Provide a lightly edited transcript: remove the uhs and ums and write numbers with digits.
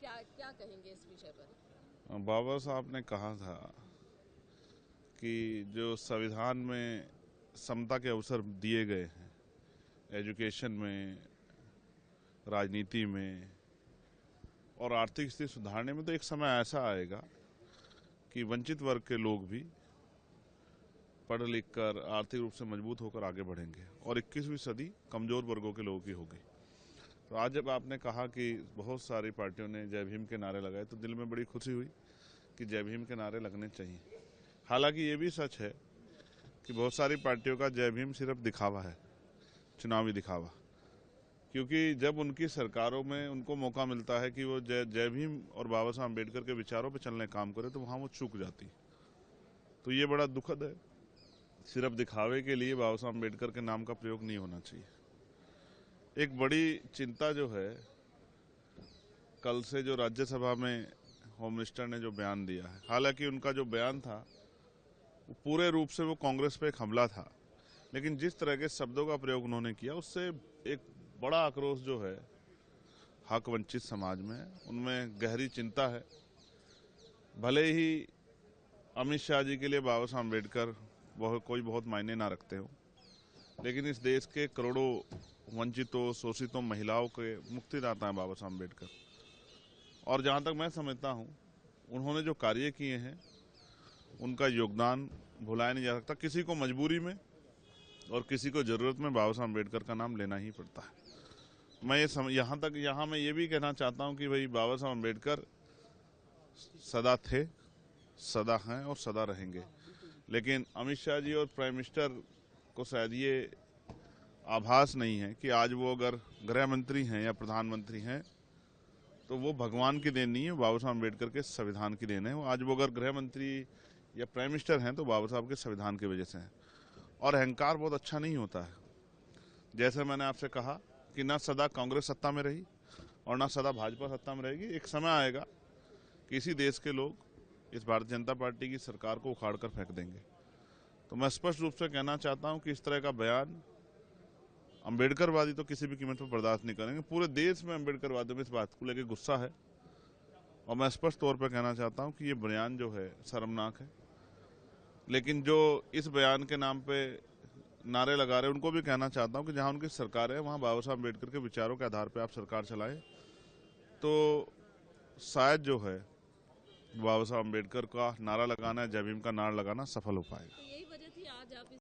क्या क्या कहेंगे इस विषय पर? बाबा साहब ने कहा था कि जो संविधान में समता के अवसर दिए गए हैं, एजुकेशन में, राजनीति में और आर्थिक स्थिति सुधारने में, तो एक समय ऐसा आएगा कि वंचित वर्ग के लोग भी पढ़ लिख कर आर्थिक रूप से मजबूत होकर आगे बढ़ेंगे और 21वीं सदी कमजोर वर्गों के लोगों की होगी। तो आज जब आपने कहा कि बहुत सारी पार्टियों ने जय भीम के नारे लगाए, तो दिल में बड़ी खुशी हुई कि जय भीम के नारे लगने चाहिए। हालांकि ये भी सच है कि बहुत सारी पार्टियों का जय भीम सिर्फ दिखावा है, चुनावी दिखावा। क्योंकि जब उनकी सरकारों में उनको मौका मिलता है कि वो जय भीम और बाबा साहब अम्बेडकर के विचारों पर चलने का काम करे, तो वहाँ वो चूक जाती। तो ये बड़ा दुखद है। सिर्फ दिखावे के लिए बाबा साहब अम्बेडकर के नाम का प्रयोग नहीं होना चाहिए। एक बड़ी चिंता जो है, कल से जो राज्यसभा में होम मिनिस्टर ने जो बयान दिया है, हालांकि उनका जो बयान था वो पूरे रूप से वो कांग्रेस पे एक हमला था, लेकिन जिस तरह के शब्दों का प्रयोग उन्होंने किया उससे एक बड़ा आक्रोश जो है हक वंचित समाज में, उनमें गहरी चिंता है। भले ही अमित शाह जी के लिए बाबा साहब अम्बेडकर कोई बहुत मायने ना रखते हो, लेकिन इस देश के करोड़ों वंचितों, शोषितों, महिलाओं के मुक्तिदाता हैं बाबा साहब अम्बेडकर। और जहाँ तक मैं समझता हूँ, उन्होंने जो कार्य किए हैं उनका योगदान भुलाया नहीं जा सकता। किसी को मजबूरी में और किसी को ज़रूरत में बाबा साहब अम्बेडकर का नाम लेना ही पड़ता है। मैं यहाँ मैं ये भी कहना चाहता हूँ कि भाई बाबा साहब अम्बेडकर सदा थे, सदा हैं और सदा रहेंगे। लेकिन अमित शाह जी और प्राइम मिनिस्टर को शायद ये आभास नहीं है कि आज वो अगर गृह मंत्री हैं या प्रधानमंत्री हैं तो वो भगवान की देन नहीं है, बाबा साहब अम्बेडकर के संविधान की देन है। आज वो अगर गृह मंत्री या प्राइम मिनिस्टर हैं तो बाबा साहब के संविधान की वजह से हैं। और अहंकार बहुत अच्छा नहीं होता है। जैसे मैंने आपसे कहा कि ना सदा कांग्रेस सत्ता में रही और ना सदा भाजपा सत्ता में रहेगी। एक समय आएगा कि इसी देश के लोग इस भारतीय जनता पार्टी की सरकार को उखाड़ कर फेंक देंगे। तो मैं स्पष्ट रूप से कहना चाहता हूं कि इस तरह का बयान अम्बेडकरवादी तो किसी भी कीमत पर बर्दाश्त नहीं करेंगे। पूरे देश में अम्बेडकरवादियों में इस बात को लेकर गुस्सा है और मैं स्पष्ट तौर पर कहना चाहता हूं कि ये बयान जो है शर्मनाक है। लेकिन जो इस बयान के नाम पे नारे लगा रहे हैं, उनको भी कहना चाहता हूं कि जहां उनकी सरकार है वहां बाबा साहब अम्बेडकर के विचारों के आधार पर आप सरकार चलाएं, तो शायद जो है बाबा साहब अम्बेडकर का नारा लगाना, जय भीम का नारा लगाना सफल हो पाएगा। तो यही वजह थी आज आप